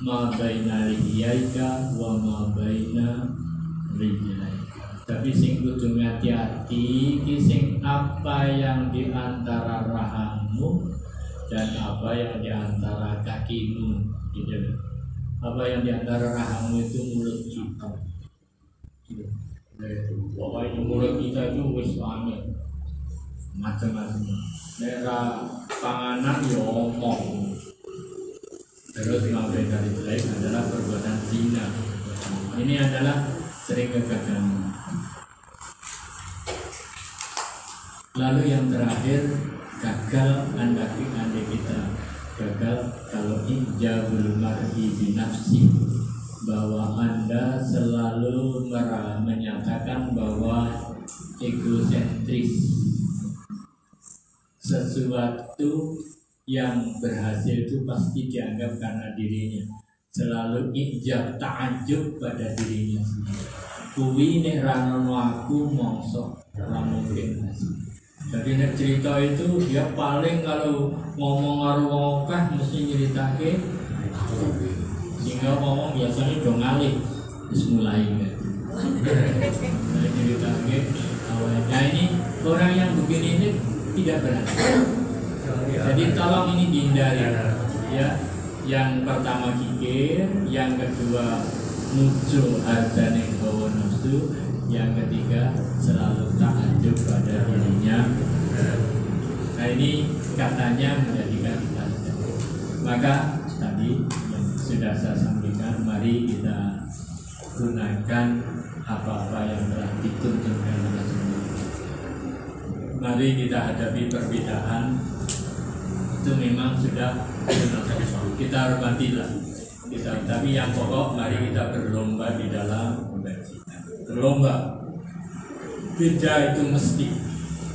ma baina liyaika wa ma baina rijlaika. Tapi sing kudu hati-hati iki sing apa yang di antara rahangmu dan apa yang di antara kakimu gitu. Apa yang di antara rahangmu itu mulut kita. Pokoknya mulut kita itu wis banget macam-macam. Daerah panganan ya omong. Terus yang dari jelek adalah perbuatan zina. Ini adalah sering kegagalan. Lalu yang terakhir, gagal andai kita gagal kalau ijabul mar'i binafsi, bahwa Anda selalu menyatakan bahwa egosentris, sesuatu yang berhasil itu pasti dianggap karena dirinya, selalu ijab ta'ajub pada dirinya sendiri. Kuwi nek ra ono aku mongso ora mungkin hasil. Jadi nek cerita itu dia paling kalau ngomong karo wong akeh mesti nyeritake sehingga ngomong biasanya dong ngalih wis mulai gitu. Nah, nyeritake awalnya. Nah, ini orang yang begini ini tidak berhasil. Jadi tolong ini dihindari ya. Yang pertama kikir, yang kedua muncul harta yang bawa nafsu, yang ketiga selalu ta'ajub pada dirinya. Nah ini katanya menjadikan kita. Maka tadi yang sudah saya sampaikan, mari kita gunakan apa-apa yang telah dituntunkan oleh Rasulullah. Mari kita hadapi perbedaan. Itu memang sudah kita hormatilah kita, tapi yang pokok mari kita berlomba di dalam kebajikan. Berlomba beda itu mesti,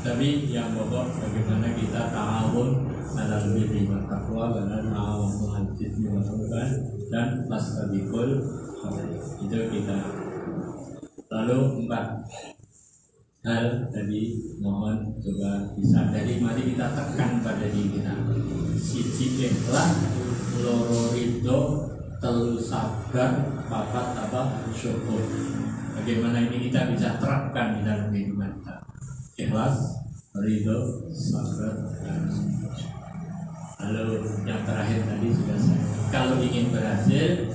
tapi yang pokok bagaimana kita ta'awun ala birri wa taqwa dan ta'awun 'alal birri wal taqwa dan fastabiqul khairat. Itu kita. Lalu 4 hal tadi mohon coba disadari, mari kita tekan pada diri kita. Siji ikhlas, loro ridho, telu sabar, papat apa syukur. Bagaimana ini kita bisa terapkan di dalam kehidupan kita? Ikhlas, ridho, sabar, dan syukur. Lalu yang terakhir tadi sudah saya. Kalau ingin berhasil,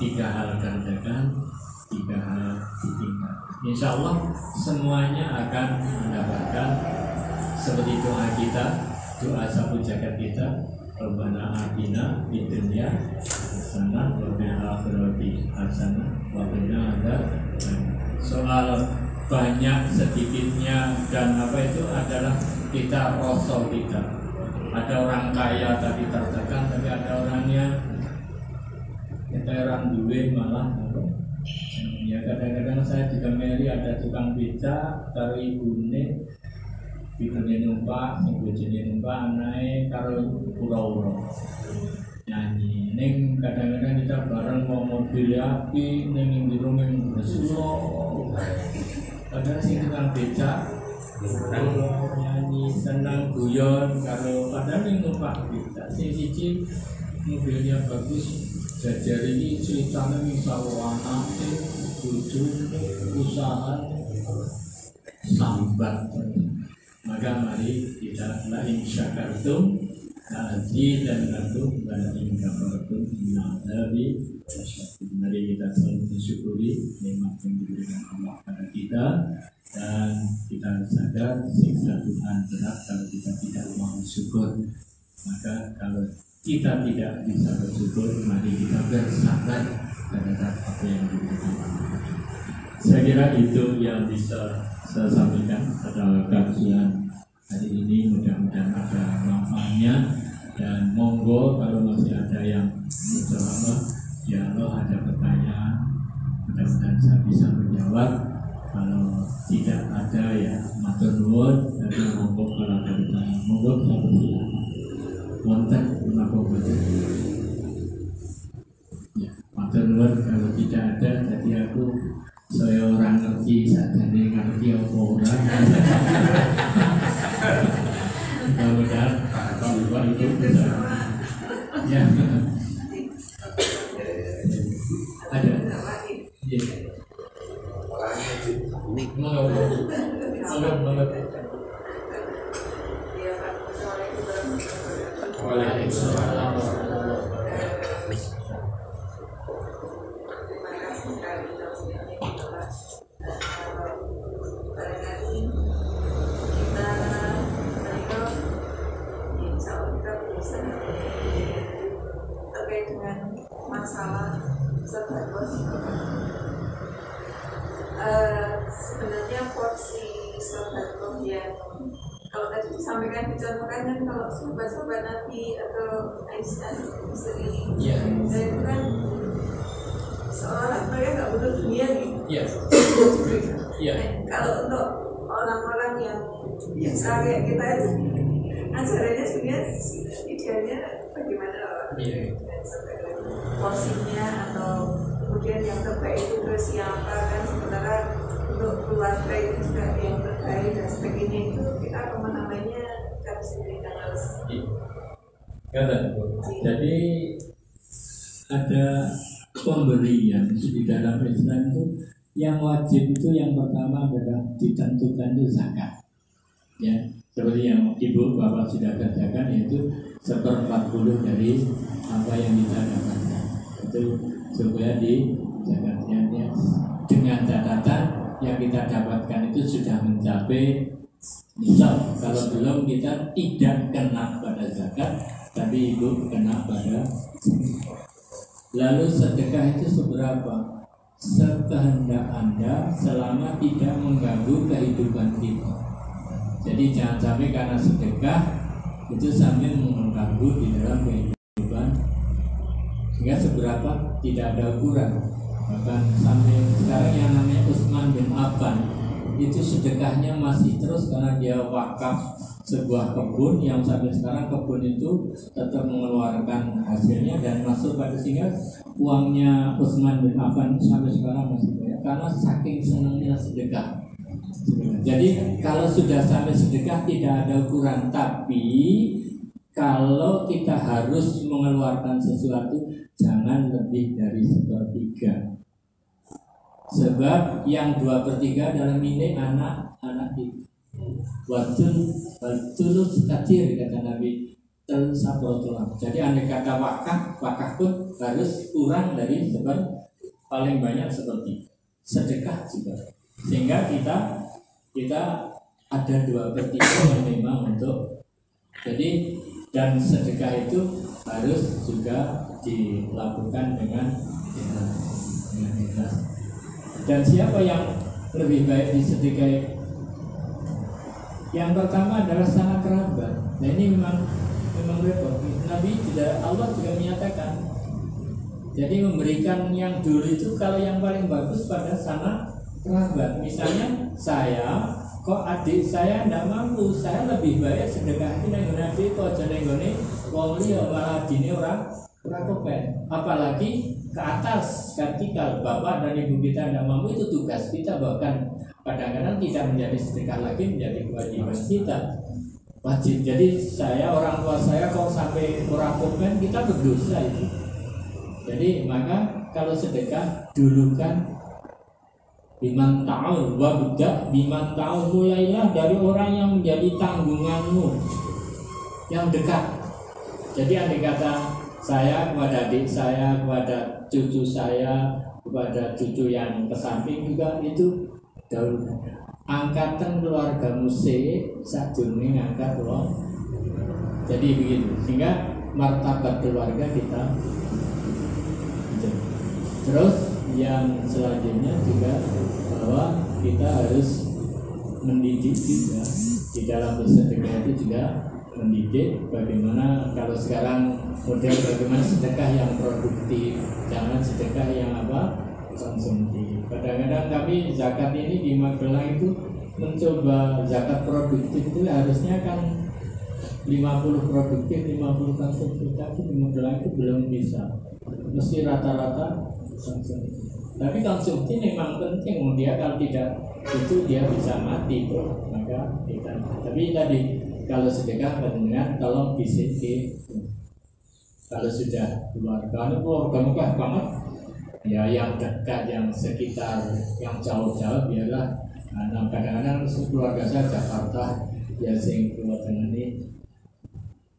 3 hal kerjakan, 3 hal ditinggal. Insya Allah semuanya akan mendapatkan seperti doa kita, doa sapu jagat kita, Rabbana atina fid dunya hasanah wa fil akhirati hasanah wa qina adzabannar. Soal banyak sedikitnya dan apa itu adalah kita rasa kita. Ada orang kaya tapi tertekan, tapi ada orangnya orang duwe malah ya kadang-kadang saya di Kemeri ada tukang beca karo ibune numpak, sing bojone numpak anake karo ura-ura nyanyi. Ning kadang-kadang kita bareng mau mobil api ning njero ning Rasulullah. Padahal sing tukang beca nyanyi senang guyon karo padahal ning numpak beca. Sing siji mobilnya bagus, jajar ini ceritanya misalnya anaknya, bojone, usaha sambat. Maka mari kita lain syakartum haji dan lakum lain kafartum nabi. Mari kita selalu mensyukuri nikmat yang diberikan Allah pada kita, dan kita sadar siksa Tuhan berat kalau kita tidak mau syukur. Maka kalau kita tidak bisa bersyukur, mari kita bersabar terhadap apa yang diberikan Allah. Saya kira itu yang bisa saya sampaikan pada kajian hari ini. Mudah-mudahan ada manfaatnya, dan monggo kalau masih ada yang menjawab, ya Allah ada pertanyaan, mudah-mudahan saya bisa menjawab. Kalau tidak ada ya matur nuwun, tapi monggo kalau ada pertanyaan, monggo bisa bersilakan. Wonten menapa boten? Ya, matur nuwun. Kalau tidak ada, jadi aku saya orang ngerti, sadane ngerti apa ora. Mudah-mudahan Bapak Ibu bisa. Ya. Ada. Ya. Waalaikumsalam. Terkait dengan masalah sedekah, sebenarnya porsi sedekah yang kalau tadi disampaikan dicontohkan kan, kalau sobat-sobat Nabi atau Aisyah istri, dan itu kan seolah mereka nggak butuh dunia gitu. Kalau untuk orang-orang yang biasa kayak kita itu, ajarannya sebenarnya idealnya bagaimana porsinya, atau kemudian yang terbaik itu ke siapa, kan sementara untuk keluarga itu juga yang terbaik dan sebagainya, itu kita pemahamannya harus diberikan harus. Jadi ada pemberian di dalam Islam itu, yang wajib itu yang pertama adalah ditentukan itu zakat. Ya, seperti yang ibu bapak sudah katakan, yaitu 1/40 dari apa yang kita dapatkan itu supaya di zakatnya, ya, dengan catatan yang kita dapatkan itu sudah mencapai nisab. Kalau belum, kita tidak kena pada zakat, tapi ibu kena pada. Lalu sedekah itu seberapa? Sekehendak Anda selama tidak mengganggu kehidupan kita. Jadi jangan sampai karena sedekah itu sambil mengganggu di dalam kehidupan, sehingga seberapa tidak ada ukuran. Bahkan sampai sekarang yang namanya Utsman bin Affan itu sedekahnya masih terus, karena dia wakaf sebuah kebun yang sampai sekarang kebun itu tetap mengeluarkan hasilnya dan masuk pada, sehingga uangnya Utsman bin Affan sampai sekarang masih banyak karena saking senangnya sedekah. Jadi kalau sudah sampai sedekah tidak ada ukuran, tapi kalau kita harus mengeluarkan sesuatu jangan lebih dari 1/3. Sebab yang 2/3 adalah milik anak-anak kita. Watul kecil kata Nabi Sabrotullah. Jadi andai kata wakaf pun harus kurang dari paling banyak 1/3. Sedekah juga, sehingga kita ada 2/3 yang memang untuk. Jadi dan sedekah itu harus juga dilakukan dengan ikhlas. Dan siapa yang lebih baik disedekahi? Yang pertama adalah sanak kerabat. Nah ini memang repot. Nabi tidak, Allah juga menyatakan. Jadi memberikan yang dulu itu kalau yang paling bagus pada sanak kerabat. Misalnya saya, kok adik saya tidak mampu, saya lebih baik sedekah ini nenggone adik kok aja nenggone wong liya malah adine ora kepen. Apalagi ke atas vertikal, bapak dan ibu kita tidak mampu, itu tugas kita, bahkan kadang-kadang tidak menjadi sedekah lagi, menjadi kewajiban kita, wajib. Jadi saya, orang tua saya kalau sampai orang komen, kita berdosa itu. Jadi maka kalau sedekah dulukan biman ta'ul, wabda biman ta'ul, mulailah dari orang yang menjadi tanggunganmu, yang dekat. Jadi andai kata saya kepada adik saya, kepada cucu saya, kepada cucu yang ke samping juga, itu dahulu angkatan keluarga musik sajurne ngangkat wong. Jadi begitu, sehingga martabat keluarga kita. Terus yang selanjutnya juga bahwa kita harus mendidik juga di dalam bersedekah, itu juga mendidik bagaimana, kalau sekarang model bagaimana sedekah yang produktif, jangan sedekah yang konsumtif. Kadang-kadang kami zakat ini di Magelang itu mencoba zakat produktif itu harusnya kan 50 produktif, 50 konsumtif, tapi di Magelang itu belum bisa, mesti rata-rata konsumtif. Tapi konsumtif memang penting, dia kalau tidak itu dia bisa mati bro. Maka kita, tapi tadi kalau sedekah dengan tolong bisik. Kalau sudah keluarga mekah banget, ya yang dekat, yang sekitar, yang jauh-jauh biarlah. Nah, kadang-kadang keluarga saya Jakarta, ya sing keluarga ini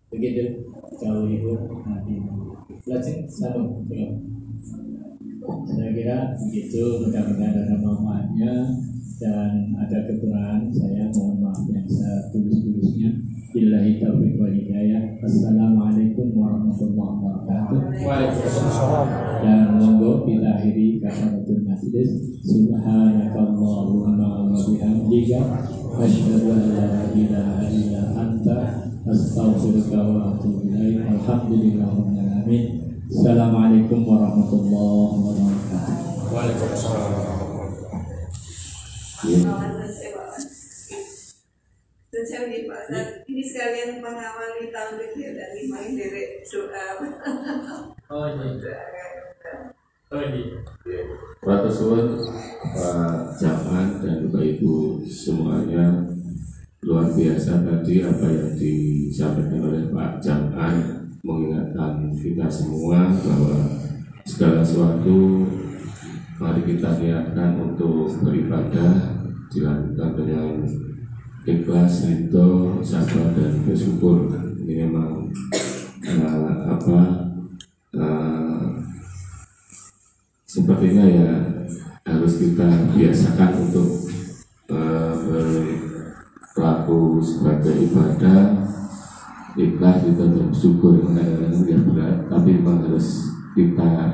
begitu jauh ibu nanti. Lajeng satu, saya kira begitu. Mudah-mudahan ada manfaatnya, dan ada kekurangan saya mohon maaf yang setulus-tulusnya. Billahi taufiq wal hidayah. Assalamualaikum warahmatullahi wabarakatuh. Waalaikumsalam. Dan monggo kita akhiri kafaratul majlis. Subhanakallahumma wa bihamdika asyhadu an la ilaha illa anta astaghfiruka wa atubu ilaik. Alhamdulillahirabbil alamin. Assalamualaikum warahmatullahi wabarakatuh. Waalaikumsalam. Dan saya begini Pak Ustaz, ini sekalian mengawali tahun kegiatan 5 ini dari doa. Oh iya. Pak Suwun, Pak Jaman dan Bapak Ibu semuanya, luar biasa tadi apa yang disampaikan oleh Pak Jaman, mengingatkan kita semua bahwa segala sesuatu mari kita niatkan untuk beribadah, dilakukan dengan ikhlas, ridho, sabar dan bersyukur. Ini memang sepertinya ya harus kita biasakan untuk berlaku sebagai ibadah, ikhlas, ridho dan bersyukur. Kadang-kadang dia berat, tapi memang harus kita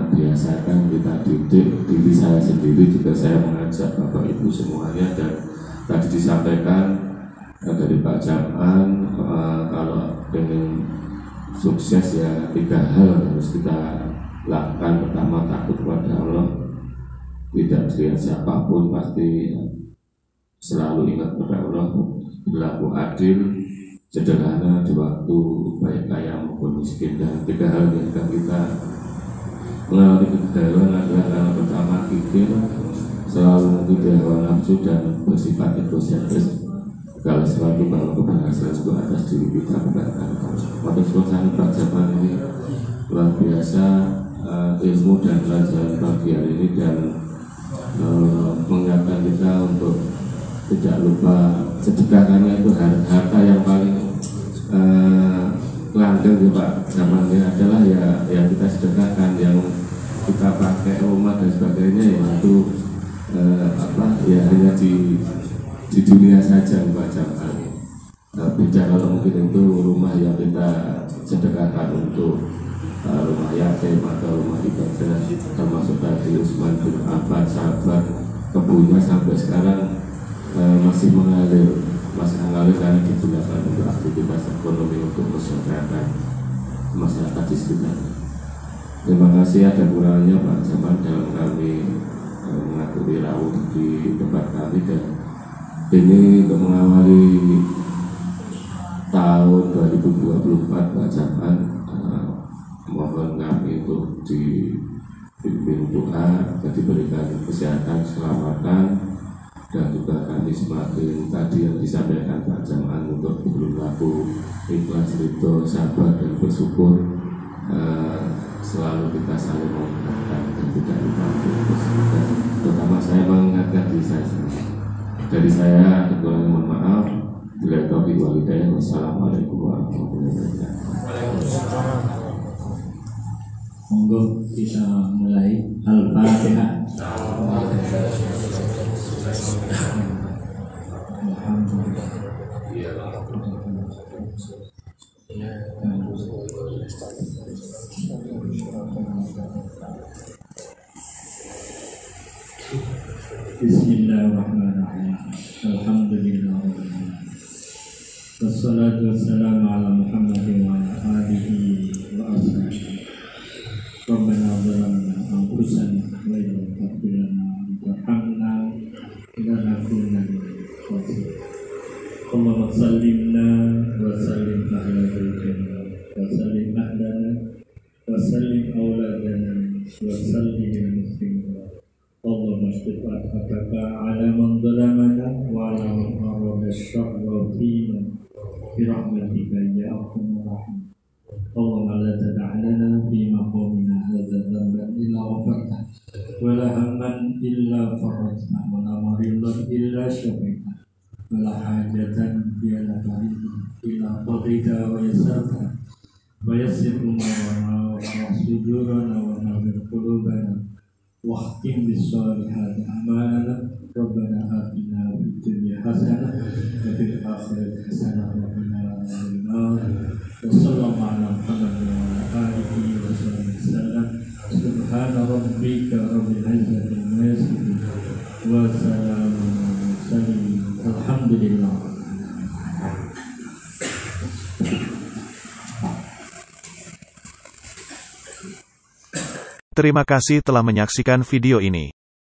biasakan, kita didik. Diri saya sendiri juga saya mengajak Bapak Ibu semuanya, dan tadi disampaikan dari Pak Jaman, kalau ingin sukses ya 3 hal harus kita lakukan. Pertama, takut kepada Allah, tidak dilihat siapapun, pasti selalu ingat kepada Allah, berlaku adil, sederhana di waktu, baik kaya maupun miskin. Dan 3 hal yang kita mengalami kegagalan adalah yang pertama, kikir, selalu mengikuti hawa nafsu dan bersifat egosentris. Segala sesuatu bahwa keberhasilan itu atas diri kita, bukan pada suasana Pak Jaman ini luar biasa ilmu dan pelajaran pagi hari ini, dan mengingatkan kita untuk tidak lupa sedekah, karena itu harta yang paling langgeng ya Pak Jaman ini adalah ya kita sedekahkan, yang kita pakai rumah dan sebagainya ya itu ya hanya di dunia saja Pak Jaman. Beda kalau mungkin itu rumah yang kita sedekahkan untuk rumah yatim atau rumah ibadah, termasuk tadi Usman bin Affan sahabat, kebunnya sampai sekarang masih mengalir karena digunakan untuk aktivitas ekonomi untuk masyarakat di sekitar. Terima kasih, ada kurangnya Pak Zaman dalam kami mengaturi rawuh di tempat kami, dan ini untuk mengawali tahun 2024 Pak Zaman, mohon kami untuk dipimpin doa dan diberikan kesehatan, keselamatan, dan juga kami semakin tadi yang disampaikan Pak Jaman untuk berlaku ikhlas, ridho, sabar dan bersyukur, selalu kita saling mengingatkan dan tidak lupa untuk terutama saya mengingatkan diri saya sendiri. Dari saya kekurangan, mohon maaf. Bila taufiq wal hidayah. Wassalamualaikum warahmatullahi wabarakatuh. Monggo kita mulai Al-Fatihah. Bismillahirrahmanirrahim. Alhamdulillah. Wassalatu wassalamu ala Muhammadin wa ala alihi wa ashabihi. Rabbana zalamna anfusana wa illam taghfir lana wa tarhamna lanakunanna minal khasirin. Allahumma sallimna wa sallim ahla baitina wa sallim ahlana wa sallim auladana wa sallim muslimin. Allahumma shtib ataka ala man zalamana wa ala man arada syarra fina bi rahmatika ya arhamar rahimin. Allahumma la tada' lana fi maqamina hadza dhanban illa ghafarta wa la hamman illa farajta wa la maridan illa shafaita wa la hajatan fi al-qalbi illa qadita wa yassarta wa yassir umurana wa sudurana wa nawwir qulubana wa khtim bis-solihati a'malana. Rabbana atina fid dunya hasanah wa fil akhirati hasanah wa qina adzaban nar. Wa sallallahu ala Muhammadin wa ala alihi wa sallam. Subhana rabbika rabbil izzati amma yasifun wa salamun alal mursalin. Alhamdulillah. Terima kasih telah menyaksikan video ini.